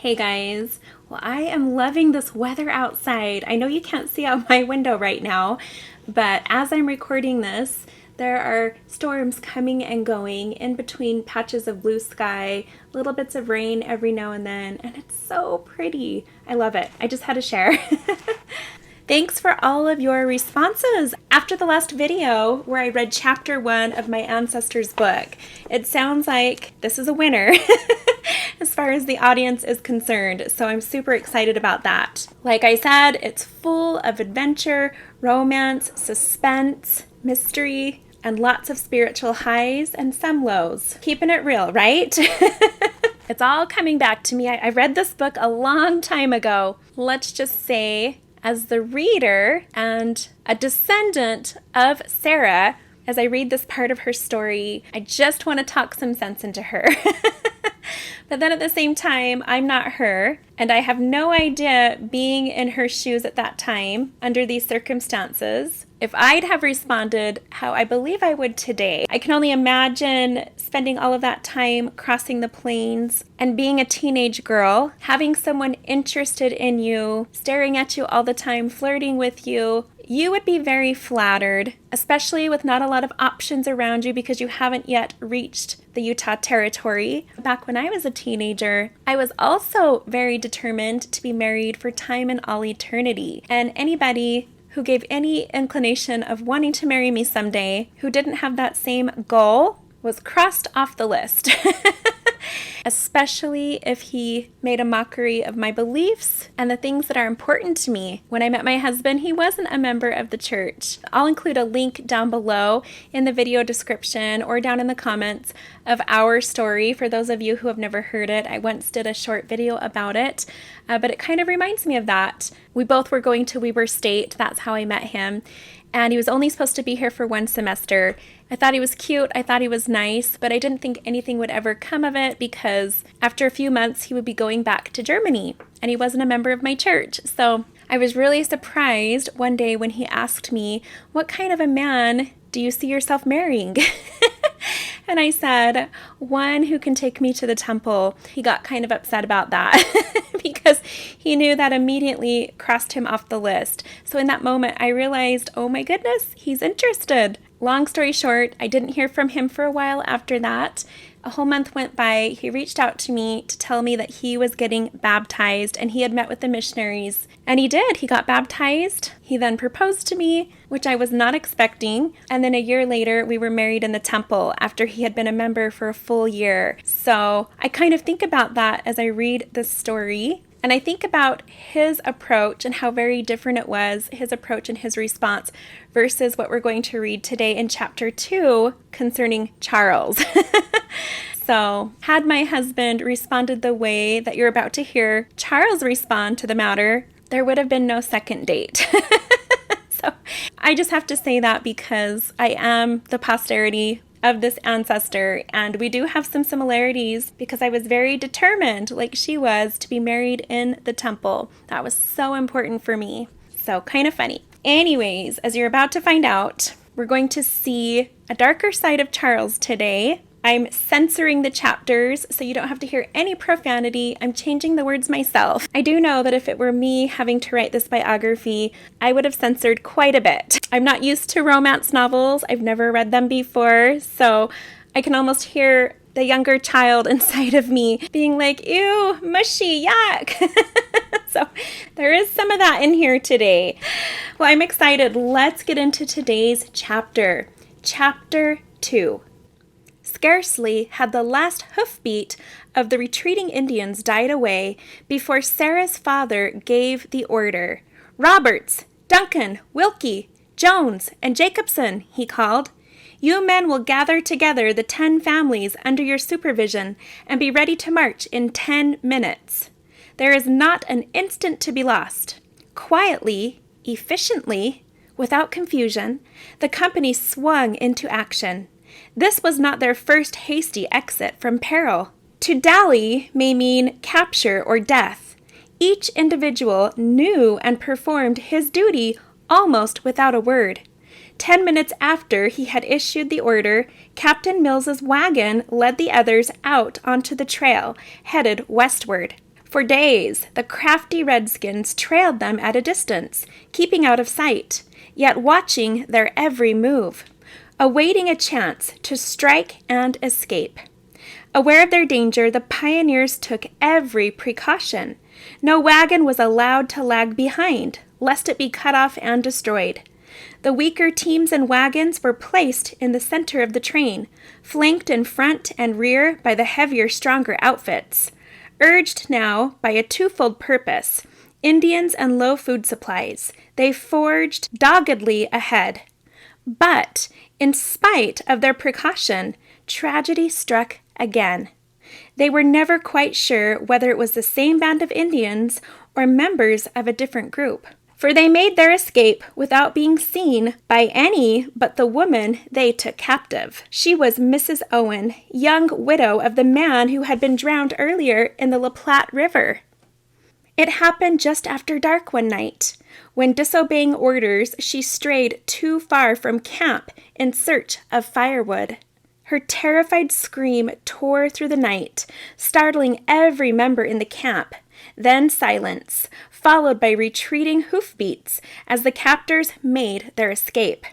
Hey guys, well, I am loving this weather outside. I know you can't see out my window right now, but as I'm recording this, there are storms coming and going in between patches of blue sky, little bits of rain every now and then, and it's so pretty. I love it. I just had to share. Thanks for all of your responses after the last video where I read chapter 1 of my ancestors' book. It sounds like this is a winner as far as the audience is concerned, so I'm super excited about that. Like I said, it's full of adventure, romance, suspense, mystery, and lots of spiritual highs and some lows. Keeping it real, right? It's all coming back to me. I read this book a long time ago. Let's just say, as the reader and a descendant of Sarah, as I read this part of her story, I just want to talk some sense into her. But then at the same time, I'm not her, and I have no idea, being in her shoes at that time, under these circumstances, if I'd have responded how I believe I would today. I can only imagine spending all of that time crossing the plains and being a teenage girl, having someone interested in you, staring at you all the time, flirting with you. You would be very flattered, especially with not a lot of options around you because you haven't yet reached the Utah territory. Back when I was a teenager, I was also very determined to be married for time and all eternity. And anybody who gave any inclination of wanting to marry me someday who didn't have that same goal was crossed off the list. Especially if he made a mockery of my beliefs and the things that are important to me. When I met my husband, he wasn't a member of the church. I'll include a link down below in the video description or down in the comments of our story for those of you who have never heard it. I once did a short video about it, but it kind of reminds me of that. We both were going to Weber State. That's how I met him. And he was only supposed to be here for 1 semester. I thought he was cute, I thought he was nice, but I didn't think anything would ever come of it because after a few months he would be going back to Germany, and he wasn't a member of my church. So I was really surprised one day when he asked me, "What kind of a man do you see yourself marrying?" And I said, "One who can take me to the temple." He got kind of upset about that because he knew that immediately crossed him off the list. So in that moment, I realized, oh my goodness, he's interested. Long story short, I didn't hear from him for a while after that. A whole month went by. He reached out to me to tell me that he was getting baptized and he had met with the missionaries. And he did. He got baptized. He then proposed to me, which I was not expecting. And then a year later, we were married in the temple after he had been a member for a full year. So I kind of think about that as I read this story. And I think about his approach and how very different it was, his approach and his response, versus what we're going to read today in chapter 2 concerning Charles. So, had my husband responded the way that you're about to hear Charles respond to the matter, there would have been no second date. So, I just have to say that because I am the posterity of this ancestor, and we do have some similarities because I was very determined, like she was, to be married in the temple. That was so important for me. So, kind of funny. Anyways, as you're about to find out, we're going to see a darker side of Charles today. I'm censoring the chapters so you don't have to hear any profanity. I'm changing the words myself. I do know that if it were me having to write this biography, I would have censored quite a bit. I'm not used to romance novels. I've never read them before, so I can almost hear the younger child inside of me being like, ew, mushy, yuck. So there is some of that in here today. Well, I'm excited. Let's get into today's chapter. Chapter 2. Scarcely had the last hoofbeat of the retreating Indians died away before Sarah's father gave the order. "Roberts, Duncan, Wilkie, Jones, and Jacobson," he called. "You men will gather together the 10 families under your supervision and be ready to march in 10 minutes. There is not an instant to be lost." Quietly, efficiently, without confusion, the company swung into action. This was not their first hasty exit from peril. To dally may mean capture or death. Each individual knew and performed his duty almost without a word. 10 minutes after he had issued the order, Captain Mills's wagon led the others out onto the trail, headed westward. For days, the crafty redskins trailed them at a distance, keeping out of sight, yet watching their every move, awaiting a chance to strike and escape. Aware of their danger, the pioneers took every precaution. No wagon was allowed to lag behind, lest it be cut off and destroyed. The weaker teams and wagons were placed in the center of the train, flanked in front and rear by the heavier, stronger outfits. Urged now by a twofold purpose, Indians and low food supplies, they forged doggedly ahead. But, in spite of their precaution, tragedy struck again. They were never quite sure whether it was the same band of Indians or members of a different group, for they made their escape without being seen by any but the woman they took captive. She was Mrs. Owen, young widow of the man who had been drowned earlier in the La Platte River. It happened just after dark one night. When disobeying orders, she strayed too far from camp in search of firewood. Her terrified scream tore through the night, startling every member in the camp. Then silence, followed by retreating hoofbeats as the captors made their escape.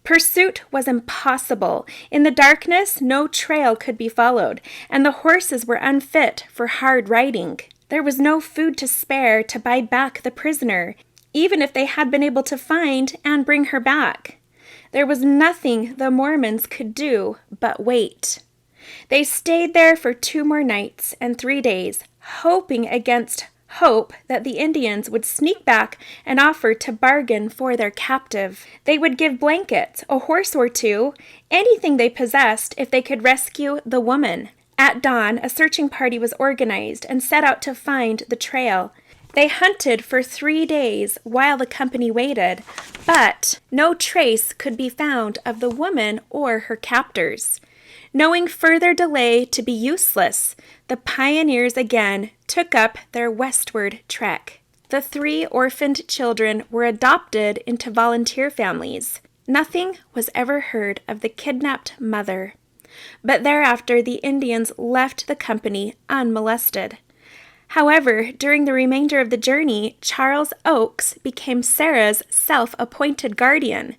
Pursuit was impossible. In the darkness, no trail could be followed, and the horses were unfit for hard riding. There was no food to spare to buy back the prisoner, even if they had been able to find and bring her back. There was nothing the Mormons could do but wait. They stayed there for 2 more nights and 3 days, hoping against hope that the Indians would sneak back and offer to bargain for their captive. They would give blankets, a horse or two, anything they possessed if they could rescue the woman. At dawn, a searching party was organized and set out to find the trail. They hunted for 3 days while the company waited, but no trace could be found of the woman or her captors. Knowing further delay to be useless, the pioneers again took up their westward trek. The 3 orphaned children were adopted into volunteer families. Nothing was ever heard of the kidnapped mother. But thereafter the Indians left the company unmolested. However, during the remainder of the journey, Charles Oakes became Sarah's self-appointed guardian.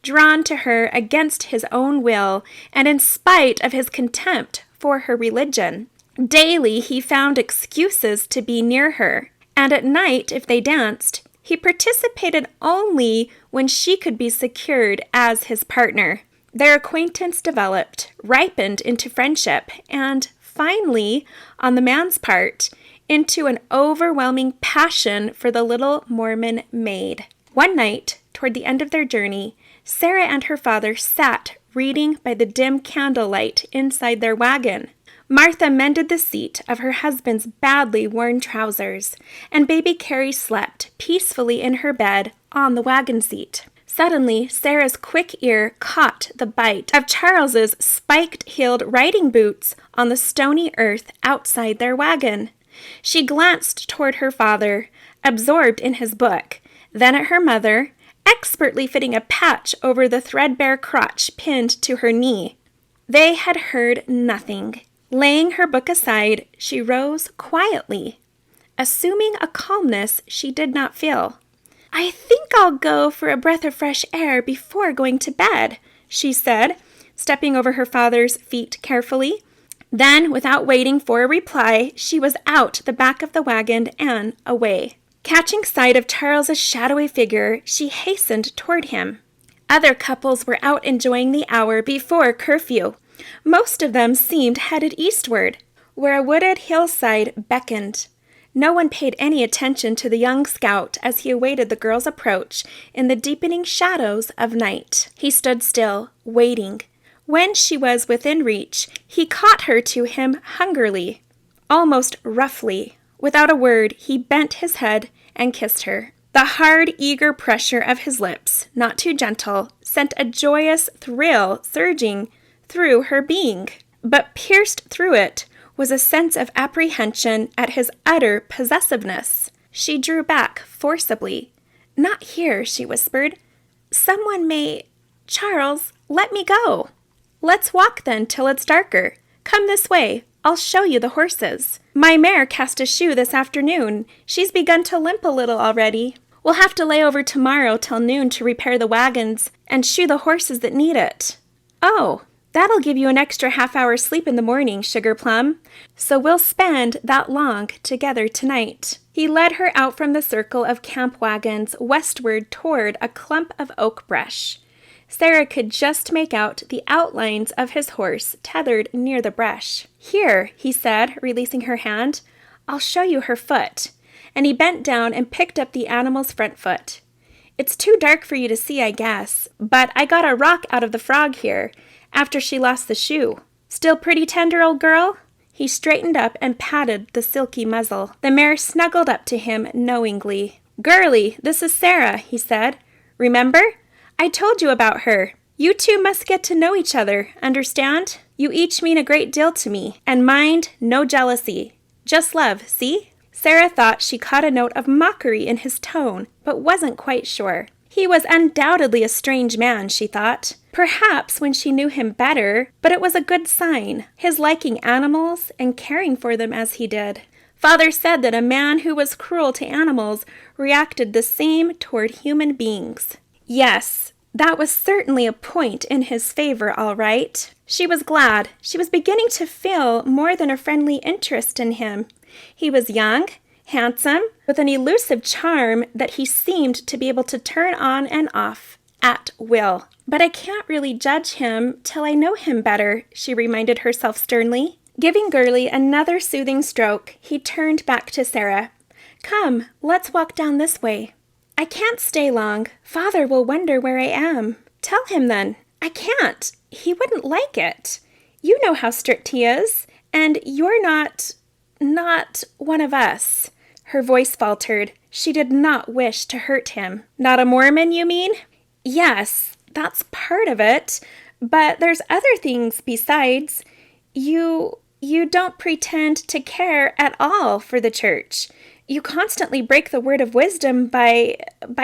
Drawn to her against his own will, and in spite of his contempt for her religion, daily he found excuses to be near her, and at night, if they danced, he participated only when she could be secured as his partner. Their acquaintance developed, ripened into friendship, and finally, on the man's part, into an overwhelming passion for the little Mormon maid. One night, toward the end of their journey, Sarah and her father sat reading by the dim candlelight inside their wagon. Martha mended the seat of her husband's badly worn trousers, and baby Carrie slept peacefully in her bed on the wagon seat. Suddenly, Sarah's quick ear caught the bite of Charles's spiked-heeled riding boots on the stony earth outside their wagon. She glanced toward her father, absorbed in his book, then at her mother, expertly fitting a patch over the threadbare crotch pinned to her knee. They had heard nothing. Laying her book aside, she rose quietly, assuming a calmness she did not feel. "I think I'll go for a breath of fresh air before going to bed," she said, stepping over her father's feet carefully. Then, without waiting for a reply, she was out the back of the wagon and away. Catching sight of Charles's shadowy figure, she hastened toward him. Other couples were out enjoying the hour before curfew. Most of them seemed headed eastward, where a wooded hillside beckoned. No one paid any attention to the young scout as he awaited the girl's approach in the deepening shadows of night. He stood still, waiting. When she was within reach, he caught her to him hungrily, almost roughly. Without a word, he bent his head and kissed her. The hard, eager pressure of his lips, not too gentle, sent a joyous thrill surging through her being. But pierced through it was a sense of apprehension at his utter possessiveness. She drew back forcibly. "Not here," she whispered. "Someone may— Charles, let me go." "Let's walk then till it's darker. Come this way. I'll show you the horses. My mare cast a shoe this afternoon. She's begun to limp a little already. We'll have to lay over tomorrow till noon to repair the wagons and shoe the horses that need it. Oh, that'll give you an extra half-hour's sleep in the morning, Sugar Plum. So we'll spend that long together tonight. He led her out from the circle of camp wagons westward toward a clump of oak brush. Sarah could just make out the outlines of his horse tethered near the brush. Here, he said, releasing her hand, I'll show you her foot. And he bent down and picked up the animal's front foot. It's too dark for you to see, I guess, but I got a rock out of the frog here after she lost the shoe. Still pretty tender, old girl? He straightened up and patted the silky muzzle. The mare snuggled up to him knowingly. Girlie, this is Sarah, he said. Remember? I told you about her. You two must get to know each other, understand? You each mean a great deal to me, and mind, no jealousy. Just love, see? Sarah thought she caught a note of mockery in his tone, but wasn't quite sure. He was undoubtedly a strange man, she thought. Perhaps when she knew him better, but it was a good sign, his liking animals and caring for them as he did. Father said that a man who was cruel to animals reacted the same toward human beings. Yes, that was certainly a point in his favor, all right. She was glad. She was beginning to feel more than a friendly interest in him. He was young, handsome, with an elusive charm that he seemed to be able to turn on and off at will. But I can't really judge him till I know him better, she reminded herself sternly. Giving Girlie another soothing stroke, he turned back to Sarah. Come, let's walk down this way. I can't stay long. Father will wonder where I am. Tell him then. I can't. He wouldn't like it. You know how strict he is, and you're not one of us. Her voice faltered. She did not wish to hurt him. Not a Mormon, you mean? Yes, that's part of it, but there's other things besides. You don't pretend to care at all for the church. You constantly break the word of wisdom by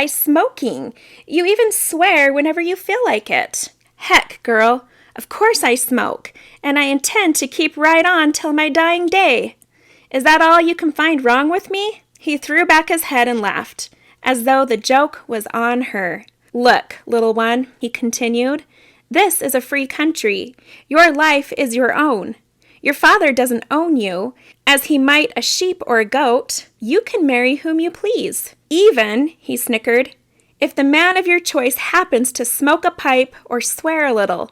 smoking. You even swear whenever you feel like it. Heck, girl, of course I smoke, and I intend to keep right on till my dying day. Is that all you can find wrong with me? He threw back his head and laughed, as though the joke was on her. Look, little one, he continued, this is a free country. Your life is your own. Your father doesn't own you, as he might a sheep or a goat. You can marry whom you please. Even, he snickered, if the man of your choice happens to smoke a pipe or swear a little.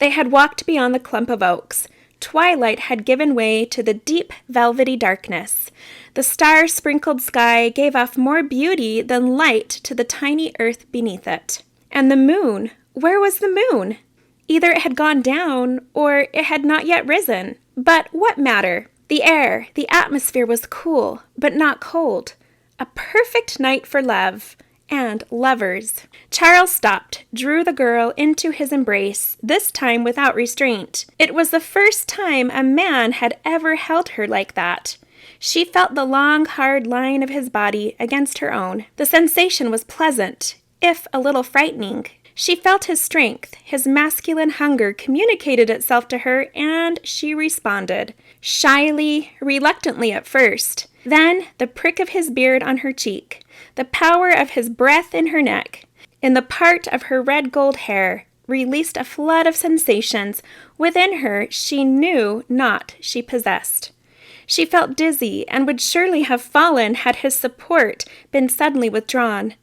They had walked beyond the clump of oaks. Twilight had given way to the deep, velvety darkness. The star-sprinkled sky gave off more beauty than light to the tiny earth beneath it. And the moon, where was the moon? Either it had gone down, or it had not yet risen. But what matter? The air, the atmosphere was cool, but not cold. A perfect night for love. And lovers. Charles stopped, drew the girl into his embrace, this time without restraint. It was the first time a man had ever held her like that. She felt the long, hard line of his body against her own. The sensation was pleasant, if a little frightening. She felt his strength, his masculine hunger communicated itself to her, and she responded. Shyly, reluctantly at first. Then the prick of his beard on her cheek, the power of his breath in her neck, in the part of her red gold hair, released a flood of sensations within her she knew not she possessed. She felt dizzy and would surely have fallen had his support been suddenly withdrawn.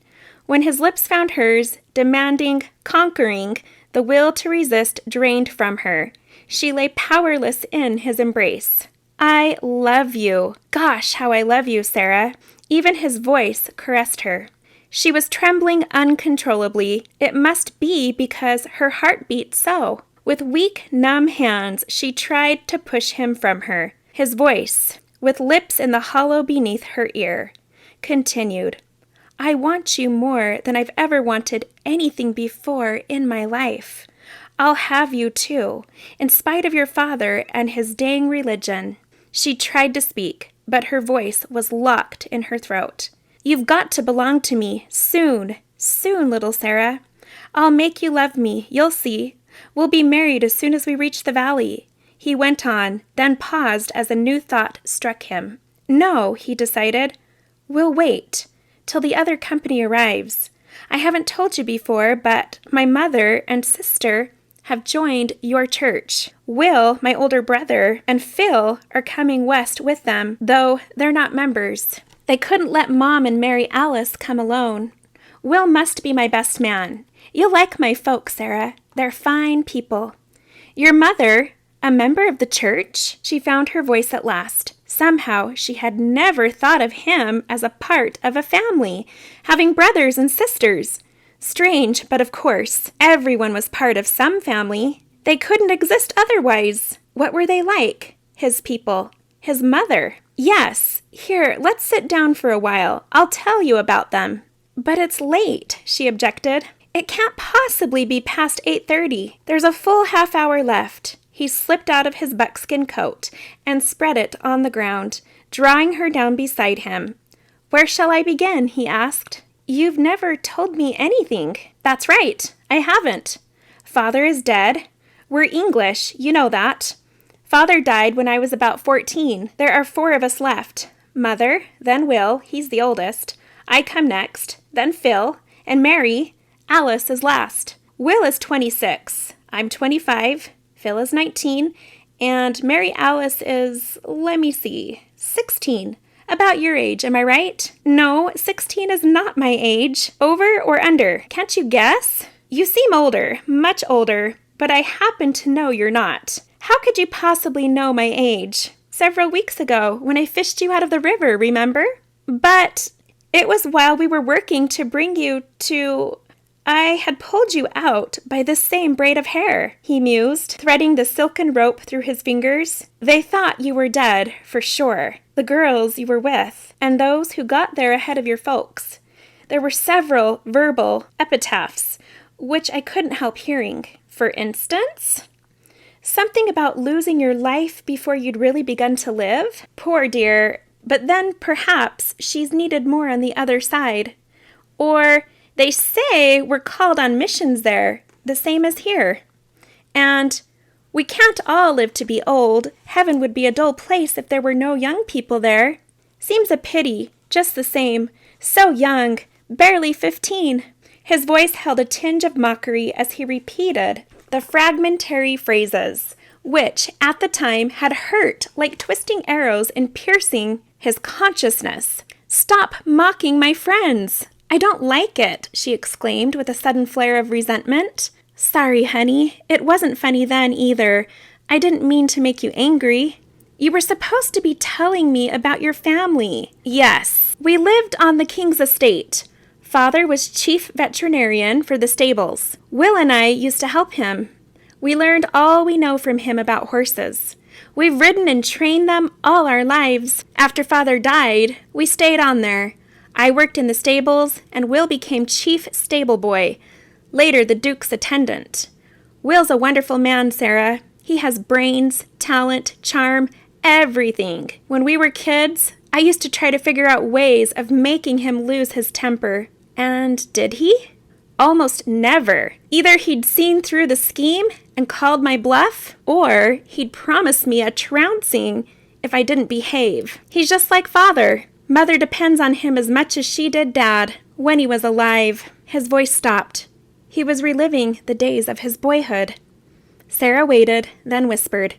When his lips found hers, demanding, conquering, the will to resist drained from her. She lay powerless in his embrace. I love you. Gosh, how I love you, Sarah. Even his voice caressed her. She was trembling uncontrollably. It must be because her heart beat so. With weak, numb hands, she tried to push him from her. His voice, with lips in the hollow beneath her ear, continued, I want you more than I've ever wanted anything before in my life. I'll have you too, in spite of your father and his dang religion. She tried to speak, but her voice was locked in her throat. You've got to belong to me, soon, little Sarah. I'll make you love me, you'll see. We'll be married as soon as we reach the valley. He went on, then paused as a new thought struck him. No, he decided. We'll wait till the other company arrives. I haven't told you before, but my mother and sister have joined your church. Will, my older brother, and Phil are coming west with them, though they're not members. They couldn't let Mom and Mary Alice come alone. Will must be my best man. You'll like my folks, Sarah. They're fine people. Your mother, a member of the church? She found her voice at last. Somehow she had never thought of him as a part of a family, having brothers and sisters. Strange, but of course, everyone was part of some family. They couldn't exist otherwise. What were they like? His people. His mother. Yes, here, let's sit down for a while. I'll tell you about them. But it's late, she objected. It can't possibly be past 8:30. There's a full half-hour left. He slipped out of his buckskin coat and spread it on the ground, drawing her down beside him. Where shall I begin? He asked. You've never told me anything. That's right, I haven't. Father is dead. We're English, you know that. Father died when I was about 14. There are 4 of us left. Mother, then Will, he's the oldest. I come next, then Phil, and Mary. Alice is last. Will is 26. I'm 25. Phil is 19. And Mary Alice is, 16. About your age, am I right? No, 16 is not my age. Over or under? Can't you guess? You seem older, much older, but I happen to know you're not. How could you possibly know my age? Several weeks ago, when I fished you out of the river, remember? But it was while we were working to bring you to... I had pulled you out by this same braid of hair, he mused, threading the silken rope through his fingers. They thought you were dead, for sure. The girls you were with, and those who got there ahead of your folks. There were several verbal epitaphs, which I couldn't help hearing. For instance, something about losing your life before you'd really begun to live. Poor dear, but then perhaps she's needed more on the other side. Or... they say we're called on missions there, the same as here. And we can't all live to be old. Heaven would be a dull place if there were no young people there. Seems a pity, just the same. So young, barely 15. His voice held a tinge of mockery as he repeated the fragmentary phrases, which at the time had hurt like twisting arrows in piercing his consciousness. Stop mocking my friends. I don't like it, she exclaimed with a sudden flare of resentment. Sorry, honey. It wasn't funny then either. I didn't mean to make you angry. You were supposed to be telling me about your family. Yes, we lived on the king's estate. Father was chief veterinarian for the stables. Will and I used to help him. We learned all we know from him about horses. We've ridden and trained them all our lives. After Father died, we stayed on there. I worked in the stables, and Will became chief stable boy, later the Duke's attendant. Will's a wonderful man, Sarah. He has brains, talent, charm, everything. When we were kids, I used to try to figure out ways of making him lose his temper. And did he? Almost never. Either he'd seen through the scheme and called my bluff, or he'd promised me a trouncing if I didn't behave. He's just like Father. Mother depends on him as much as she did Dad when he was alive. His voice stopped. He was reliving the days of his boyhood. Sarah waited, then whispered,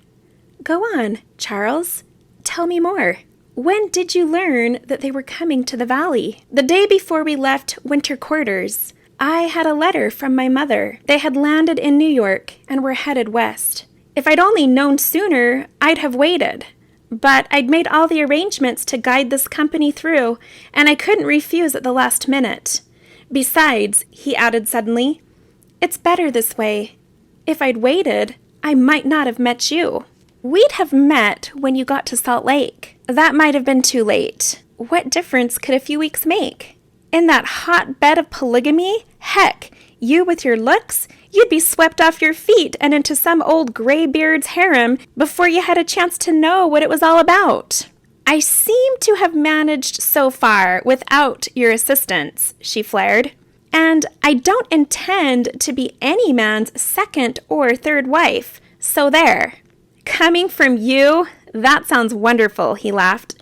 Go on, Charles. Tell me more. When did you learn that they were coming to the valley? The day before we left winter quarters. I had a letter from my mother. They had landed in New York and were headed west. If I'd only known sooner, I'd have waited. But I'd made all the arrangements to guide this company through, and I couldn't refuse at the last minute. Besides, he added suddenly, it's better this way. If I'd waited, I might not have met you. We'd have met when you got to Salt Lake. That might have been too late. What difference could a few weeks make? In that hotbed of polygamy? Heck, you with your looks, you'd be swept off your feet and into some old graybeard's harem before you had a chance to know what it was all about. I seem to have managed so far without your assistance, she flared. And I don't intend to be any man's second or third wife, so there. Coming from you? That sounds wonderful, he laughed.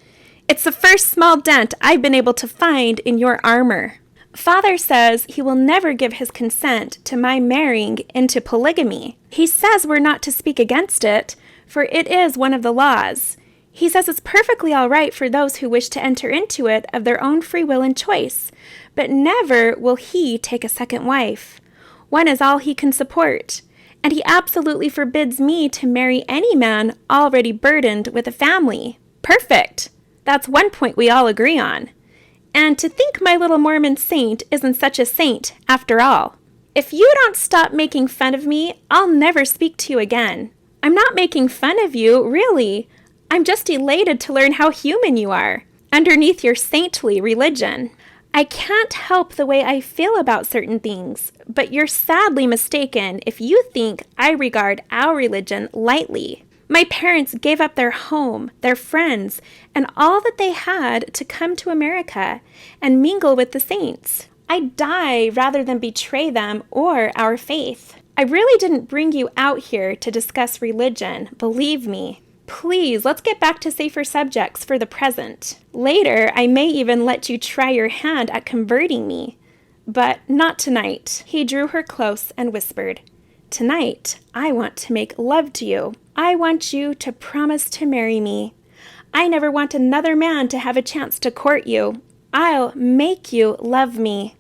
It's the first small dent I've been able to find in your armor. Father says he will never give his consent to my marrying into polygamy. He says we're not to speak against it, for it is one of the laws. He says it's perfectly all right for those who wish to enter into it of their own free will and choice, but never will he take a second wife. One is all he can support, and he absolutely forbids me to marry any man already burdened with a family. Perfect! That's one point we all agree on. And to think my little Mormon saint isn't such a saint after all. If you don't stop making fun of me, I'll never speak to you again. I'm not making fun of you, really. I'm just elated to learn how human you are, underneath your saintly religion. I can't help the way I feel about certain things, but you're sadly mistaken if you think I regard our religion lightly. My parents gave up their home, their friends, and all that they had to come to America and mingle with the saints. I'd die rather than betray them or our faith. I really didn't bring you out here to discuss religion, believe me. Please, let's get back to safer subjects for the present. Later, I may even let you try your hand at converting me. But not tonight. He drew her close and whispered, Tonight, I want to make love to you. I want you to promise to marry me. I never want another man to have a chance to court you. I'll make you love me.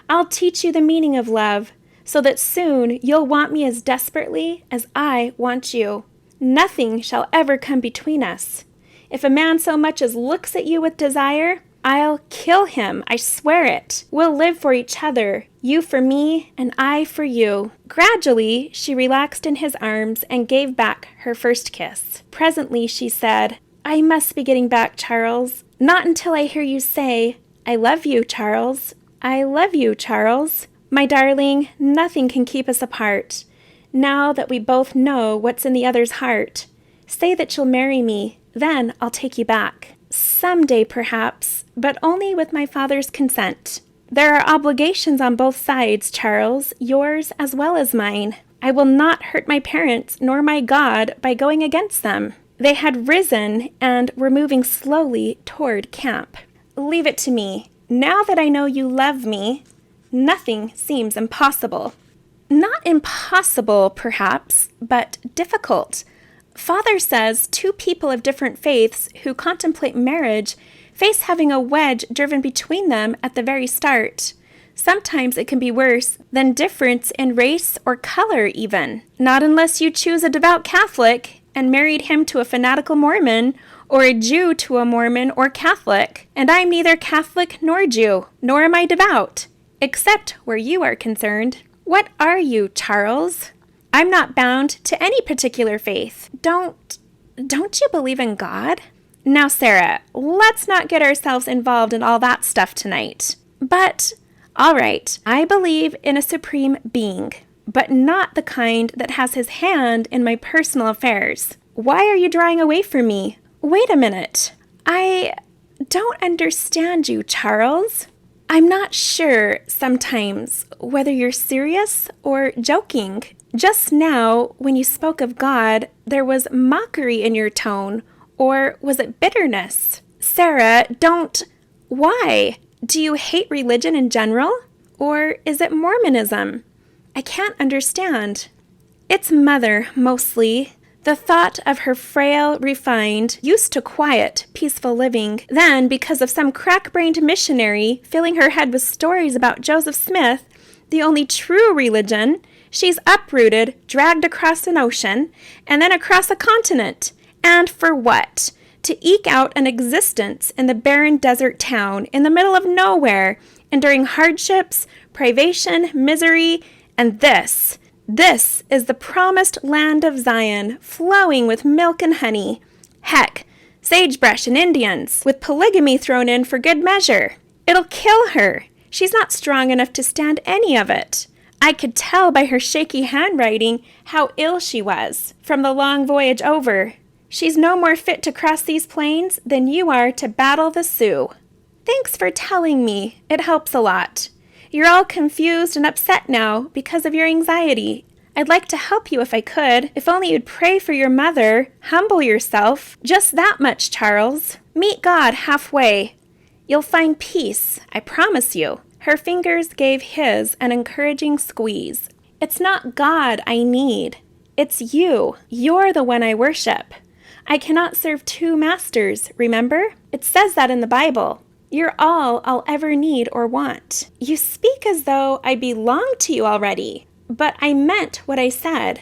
I'll teach you the meaning of love, so that soon you'll want me as desperately as I want you. Nothing shall ever come between us. If a man so much as looks at you with desire, I'll kill him, I swear it. We'll live for each other, you for me and I for you. Gradually, she relaxed in his arms and gave back her first kiss. Presently, she said, I must be getting back, Charles. Not until I hear you say, I love you, Charles. I love you, Charles. My darling, nothing can keep us apart. Now that we both know what's in the other's heart, say that you'll marry me, then I'll take you back. Someday, perhaps, but only with my father's consent. There are obligations on both sides, Charles, yours as well as mine. I will not hurt my parents nor my God by going against them. They had risen and were moving slowly toward camp. Leave it to me. Now that I know you love me, nothing seems impossible. Not impossible, perhaps, but difficult. Father says two people of different faiths who contemplate marriage face having a wedge driven between them at the very start. Sometimes it can be worse than difference in race or color even. Not unless you choose a devout Catholic and married him to a fanatical Mormon, or a Jew to a Mormon or Catholic. And I'm neither Catholic nor Jew, nor am I devout, except where you are concerned. What are you, Charles? I'm not bound to any particular faith. Don't you believe in God? Now, Sarah, let's not get ourselves involved in all that stuff tonight. But, all right, I believe in a supreme being, but not the kind that has his hand in my personal affairs. Why are you drawing away from me? Wait a minute. I don't understand you, Charles. I'm not sure sometimes whether you're serious or joking. Just now, when you spoke of God, there was mockery in your tone, or was it bitterness? Sarah, don't... Why? Do you hate religion in general? Or is it Mormonism? I can't understand. It's Mother, mostly. The thought of her frail, refined, used to quiet, peaceful living, then, because of some crack-brained missionary filling her head with stories about Joseph Smith, the only true religion, she's uprooted, dragged across an ocean, and then across a continent. And for what? To eke out an existence in the barren desert town in the middle of nowhere, enduring hardships, privation, misery, and this is the promised land of Zion, flowing with milk and honey. Heck, sagebrush and Indians, with polygamy thrown in for good measure. It'll kill her. She's not strong enough to stand any of it. I could tell by her shaky handwriting how ill she was from the long voyage over. She's no more fit to cross these plains than you are to battle the Sioux. Thanks for telling me. It helps a lot. You're all confused and upset now because of your anxiety. I'd like to help you if I could. If only you'd pray for your mother, humble yourself. Just that much, Charles. Meet God halfway. You'll find peace, I promise you." Her fingers gave his an encouraging squeeze. "It's not God I need. It's you. You're the one I worship. I cannot serve two masters, remember? It says that in the Bible. You're all I'll ever need or want." "You speak as though I belong to you already. But I meant what I said.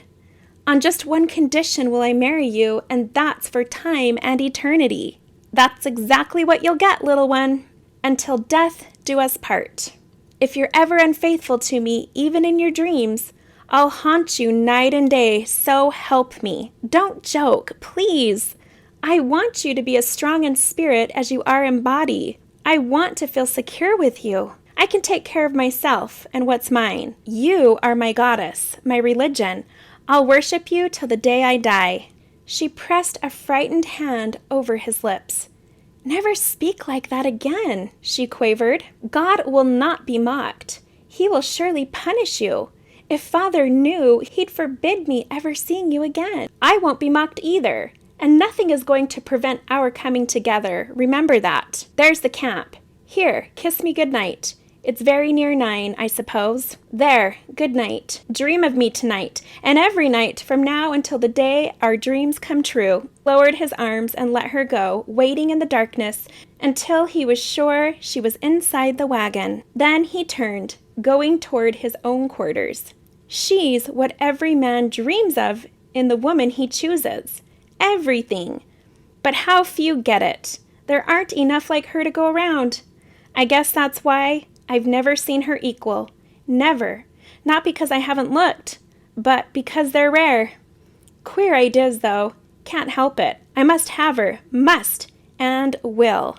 On just one condition will I marry you, and that's for time and eternity." "That's exactly what you'll get, little one. Until death do us part. If you're ever unfaithful to me, even in your dreams, I'll haunt you night and day, so help me." "Don't joke, please. I want you to be as strong in spirit as you are in body. I want to feel secure with you. I can take care of myself and what's mine. You are my goddess, my religion. I'll worship you till the day I die." She pressed a frightened hand over his lips. "Never speak like that again," she quavered. "God will not be mocked. He will surely punish you. If Father knew, he'd forbid me ever seeing you again. I won't be mocked either, and nothing is going to prevent our coming together. Remember that. There's the camp. Here, kiss me good night. It's very near 9, I suppose. There, good night. Dream of me tonight, and every night from now until the day our dreams come true." Lowered his arms and let her go, waiting in the darkness until he was sure she was inside the wagon. Then he turned, going toward his own quarters. She's what every man dreams of in the woman he chooses. Everything. But how few get it. There aren't enough like her to go around. I guess that's why I've never seen her equal. Never. Not because I haven't looked, but because they're rare. Queer ideas, though. Can't help it. I must have her. Must. And will.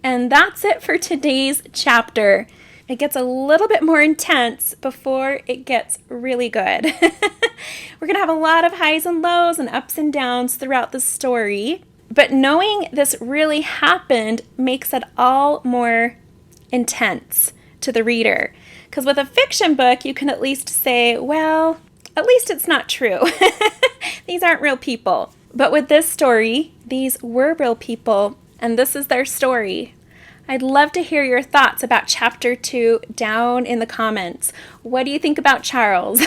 And that's it for today's chapter. It gets a little bit more intense before it gets really good. We're going to have a lot of highs and lows and ups and downs throughout the story. But knowing this really happened makes it all more intense to the reader. Because with a fiction book, you can at least say, well, at least it's not true. These aren't real people. But with this story, these were real people, and this is their story. I'd love to hear your thoughts about chapter 2 down in the comments. What do you think about Charles?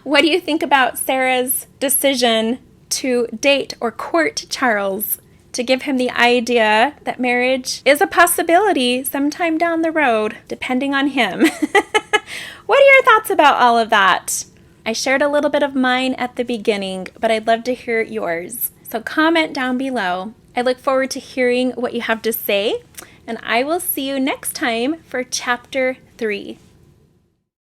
What do you think about Sarah's decision to date or court Charles, to give him the idea that marriage is a possibility sometime down the road, depending on him? What are your thoughts about all of that? I shared a little bit of mine at the beginning, but I'd love to hear yours. So comment down below. I look forward to hearing what you have to say, and I will see you next time for chapter 3.